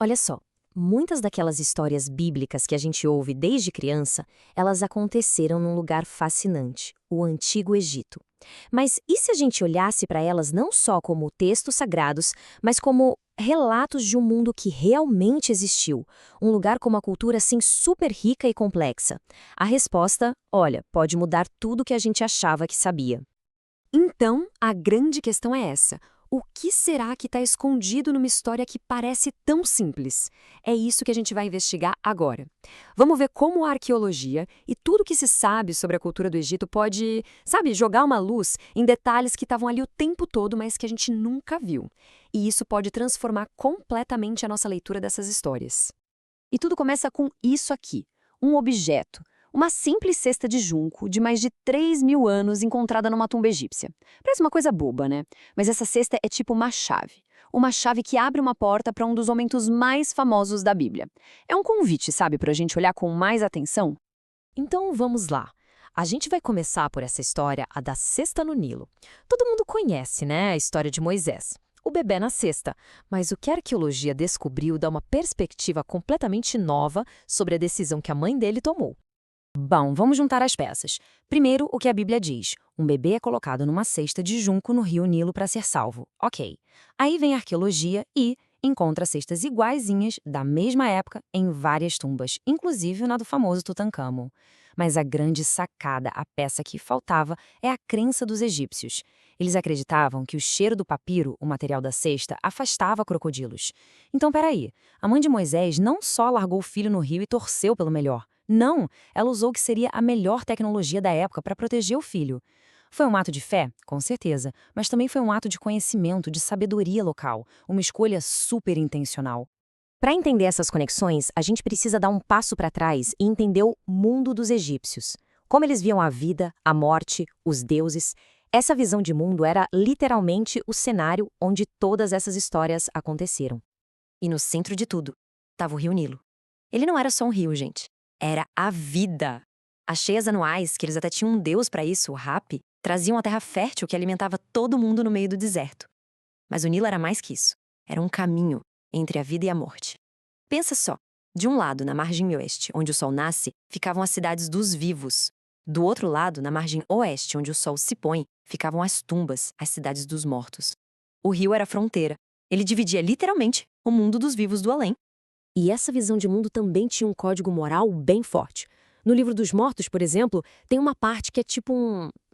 Olha só, muitas daquelas histórias bíblicas que a gente ouve desde criança, elas aconteceram num lugar fascinante, o Antigo Egito. Mas e se a gente olhasse para elas não só como textos sagrados, mas como relatos de um mundo que realmente existiu, um lugar com uma cultura assim super rica e complexa? A resposta, olha, pode mudar tudo que a gente achava que sabia. Então, a grande questão é essa. O que será que está escondido numa história que parece tão simples? É isso que a gente vai investigar agora. Vamos ver como a arqueologia e tudo que se sabe sobre a cultura do Egito pode, sabe, jogar uma luz em detalhes que estavam ali o tempo todo, mas que a gente nunca viu. E isso pode transformar completamente a nossa leitura dessas histórias. E tudo começa com isso aqui, um objeto. Uma simples cesta de junco de mais de 3.000 anos encontrada numa tumba egípcia. Parece uma coisa boba, né? Mas essa cesta é tipo uma chave. Uma chave que abre uma porta para um dos momentos mais famosos da Bíblia. É um convite, sabe, para a gente olhar com mais atenção? Então vamos lá. A gente vai começar por essa história, a da cesta no Nilo. Todo mundo conhece, né, a história de Moisés. O bebê na cesta. Mas o que a arqueologia descobriu dá uma perspectiva completamente nova sobre a decisão que a mãe dele tomou. Bom, vamos juntar as peças. Primeiro, o que a Bíblia diz. Um bebê é colocado numa cesta de junco no rio Nilo para ser salvo. Ok. Aí vem a arqueologia e encontra cestas iguaizinhas, da mesma época, em várias tumbas, inclusive na do famoso Tutancâmon. Mas a grande sacada, a peça que faltava, é a crença dos egípcios. Eles acreditavam que o cheiro do papiro, o material da cesta, afastava crocodilos. Então, peraí, a mãe de Moisés não só largou o filho no rio e torceu pelo melhor. Não, ela usou o que seria a melhor tecnologia da época para proteger o filho. Foi um ato de fé? Com certeza, mas também foi um ato de conhecimento, de sabedoria local, uma escolha super intencional. Para entender essas conexões, a gente precisa dar um passo para trás e entender o mundo dos egípcios. Como eles viam a vida, a morte, os deuses. Essa visão de mundo era literalmente o cenário onde todas essas histórias aconteceram. E no centro de tudo, estava o Rio Nilo. Ele não era só um rio, gente. Era a vida. As cheias anuais, que eles até tinham um deus para isso, o Hapi, traziam a terra fértil que alimentava todo mundo no meio do deserto. Mas o Nilo era mais que isso. Era um caminho entre a vida e a morte. Pensa só. De um lado, na margem oeste, onde o sol nasce, ficavam as cidades dos vivos. Do outro lado, na margem oeste, onde o sol se põe, ficavam as tumbas, as cidades dos mortos. O rio era a fronteira. Ele dividia literalmente o mundo dos vivos do além. E essa visão de mundo também tinha um código moral bem forte. No Livro dos Mortos, por exemplo, tem uma parte que é tipo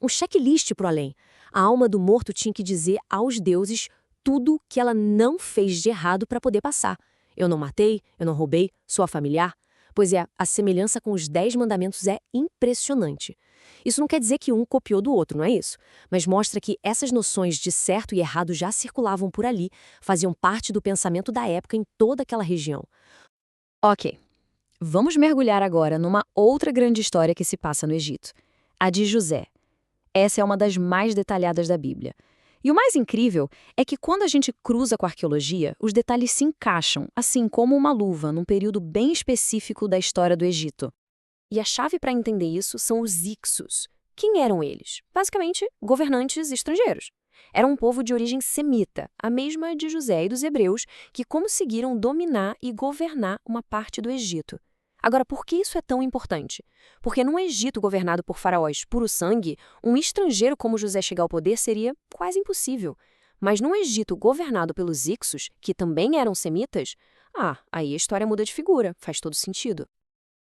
um checklist pro além. A alma do morto tinha que dizer aos deuses tudo que ela não fez de errado para poder passar. Eu não matei, eu não roubei, sou a familiar. Pois é, a semelhança com os 10 mandamentos é impressionante. Isso não quer dizer que um copiou do outro, não é isso? Mas mostra que essas noções de certo e errado já circulavam por ali, faziam parte do pensamento da época em toda aquela região. Ok, vamos mergulhar agora numa outra grande história que se passa no Egito, a de José. Essa é uma das mais detalhadas da Bíblia. E o mais incrível é que quando a gente cruza com a arqueologia, os detalhes se encaixam, assim como uma luva, num período bem específico da história do Egito. E a chave para entender isso são os Ixos. Quem eram eles? Basicamente, governantes estrangeiros. Era um povo de origem semita, a mesma de José e dos hebreus, que conseguiram dominar e governar uma parte do Egito. Agora, por que isso é tão importante? Porque num Egito governado por faraós puro sangue, um estrangeiro como José chegar ao poder seria quase impossível. Mas num Egito governado pelos Ixos, que também eram semitas, aí a história muda de figura, faz todo sentido.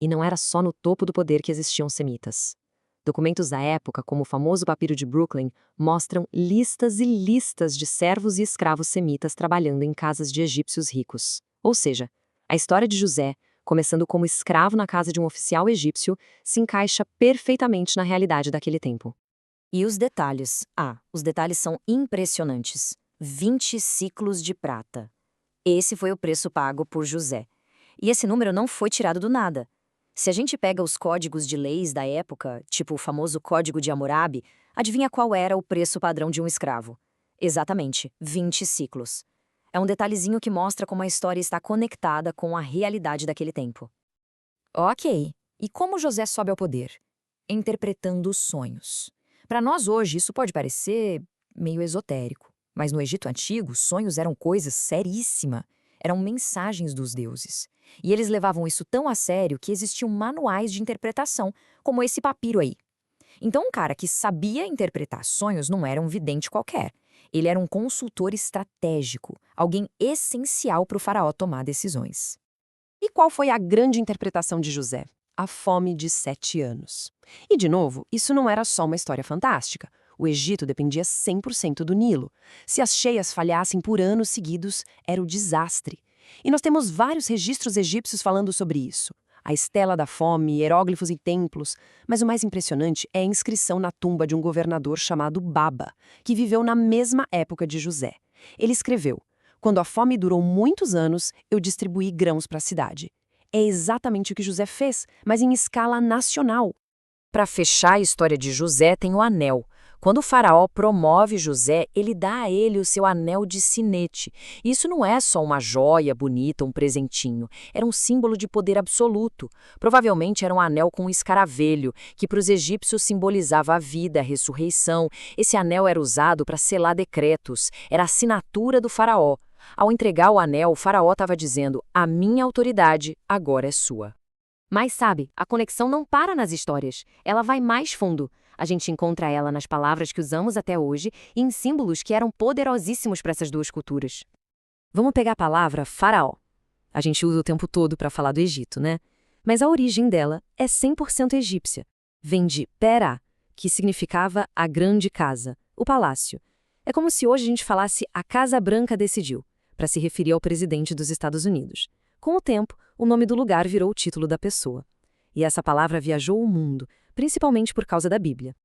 E não era só no topo do poder que existiam semitas. Documentos da época, como o famoso papiro de Brooklyn, mostram listas e listas de servos e escravos semitas trabalhando em casas de egípcios ricos. Ou seja, a história de José, começando como escravo na casa de um oficial egípcio, se encaixa perfeitamente na realidade daquele tempo. E os detalhes? Os detalhes são impressionantes. 20 ciclos de prata. Esse foi o preço pago por José. E esse número não foi tirado do nada. Se a gente pega os códigos de leis da época, tipo o famoso Código de Hammurabi, adivinha qual era o preço padrão de um escravo? Exatamente, 20 ciclos. É um detalhezinho que mostra como a história está conectada com a realidade daquele tempo. Ok, e como José sobe ao poder? Interpretando os sonhos. Para nós hoje, isso pode parecer meio esotérico, mas no Egito Antigo, sonhos eram coisa seríssima. Eram mensagens dos deuses. E eles levavam isso tão a sério que existiam manuais de interpretação, como esse papiro aí. Então, um cara que sabia interpretar sonhos não era um vidente qualquer. Ele era um consultor estratégico, alguém essencial para o faraó tomar decisões. E qual foi a grande interpretação de José? A fome de 7 anos. E, de novo, isso não era só uma história fantástica. O Egito dependia 100% do Nilo. Se as cheias falhassem por anos seguidos, era o desastre. E nós temos vários registros egípcios falando sobre isso. A estela da fome, hieróglifos e templos. Mas o mais impressionante é a inscrição na tumba de um governador chamado Baba, que viveu na mesma época de José. Ele escreveu: "Quando a fome durou muitos anos, eu distribuí grãos para a cidade." É exatamente o que José fez, mas em escala nacional. Para fechar a história de José, tem o anel. Quando o faraó promove José, ele dá a ele o seu anel de sinete. Isso não é só uma joia bonita, um presentinho. Era um símbolo de poder absoluto. Provavelmente era um anel com um escaravelho, que para os egípcios simbolizava a vida, a ressurreição. Esse anel era usado para selar decretos. Era a assinatura do faraó. Ao entregar o anel, o faraó estava dizendo: "A minha autoridade agora é sua." Mas sabe, a conexão não para nas histórias. Ela vai mais fundo. A gente encontra ela nas palavras que usamos até hoje e em símbolos que eram poderosíssimos para essas duas culturas. Vamos pegar a palavra faraó. A gente usa o tempo todo para falar do Egito, né? Mas a origem dela é 100% egípcia. Vem de Pera, que significava a grande casa, o palácio. É como se hoje a gente falasse a Casa Branca decidiu, para se referir ao presidente dos Estados Unidos. Com o tempo, o nome do lugar virou o título da pessoa. E essa palavra viajou o mundo, principalmente por causa da Bíblia.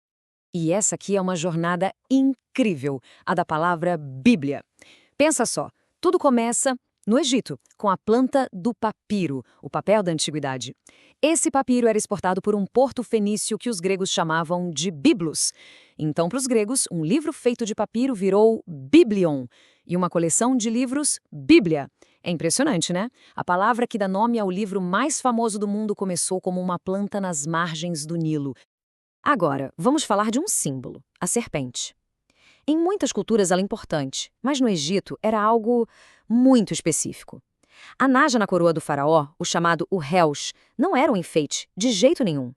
E essa aqui é uma jornada incrível, a da palavra Bíblia. Pensa só, tudo começa no Egito, com a planta do papiro, o papel da antiguidade. Esse papiro era exportado por um porto fenício que os gregos chamavam de Biblos. Então, para os gregos, um livro feito de papiro virou Biblion, e uma coleção de livros, Bíblia. É impressionante, né? A palavra que dá nome ao livro mais famoso do mundo começou como uma planta nas margens do Nilo. Agora, vamos falar de um símbolo, a serpente. Em muitas culturas ela é importante, mas no Egito era algo muito específico. A naja na coroa do faraó, o chamado Urhelsh, não era um enfeite, de jeito nenhum.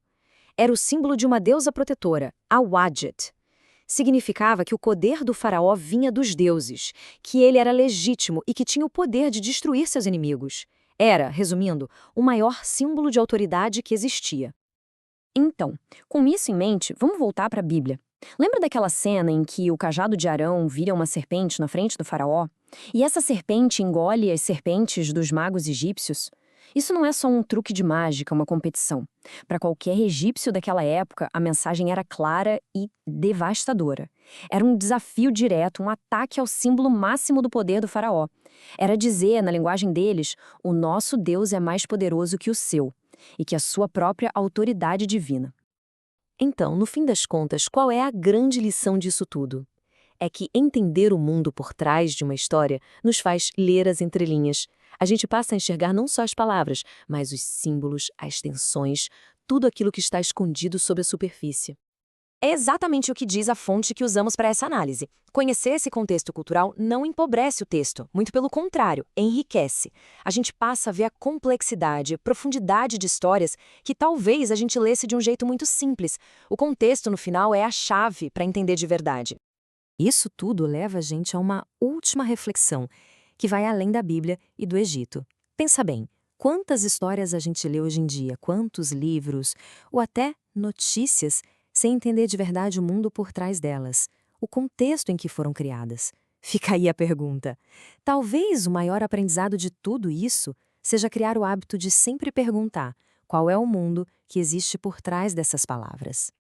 Era o símbolo de uma deusa protetora, a Wadjet. Significava que o poder do faraó vinha dos deuses, que ele era legítimo e que tinha o poder de destruir seus inimigos. Era, resumindo, o maior símbolo de autoridade que existia. Então, com isso em mente, vamos voltar para a Bíblia. Lembra daquela cena em que o cajado de Arão vira uma serpente na frente do faraó? E essa serpente engole as serpentes dos magos egípcios? Isso não é só um truque de mágica, uma competição. Para qualquer egípcio daquela época, a mensagem era clara e devastadora. Era um desafio direto, um ataque ao símbolo máximo do poder do faraó. Era dizer, na linguagem deles, o nosso Deus é mais poderoso que o seu, e que a sua própria autoridade divina. Então, no fim das contas, qual é a grande lição disso tudo? É que entender o mundo por trás de uma história nos faz ler as entrelinhas. A gente passa a enxergar não só as palavras, mas os símbolos, as tensões, tudo aquilo que está escondido sob a superfície. É exatamente o que diz a fonte que usamos para essa análise. Conhecer esse contexto cultural não empobrece o texto, muito pelo contrário, enriquece. A gente passa a ver a complexidade, profundidade de histórias que talvez a gente lesse de um jeito muito simples. O contexto, no final, é a chave para entender de verdade. Isso tudo leva a gente a uma última reflexão, que vai além da Bíblia e do Egito. Pensa bem, quantas histórias a gente lê hoje em dia, quantos livros, ou até notícias, sem entender de verdade o mundo por trás delas, o contexto em que foram criadas. Fica aí a pergunta. Talvez o maior aprendizado de tudo isso seja criar o hábito de sempre perguntar qual é o mundo que existe por trás dessas palavras.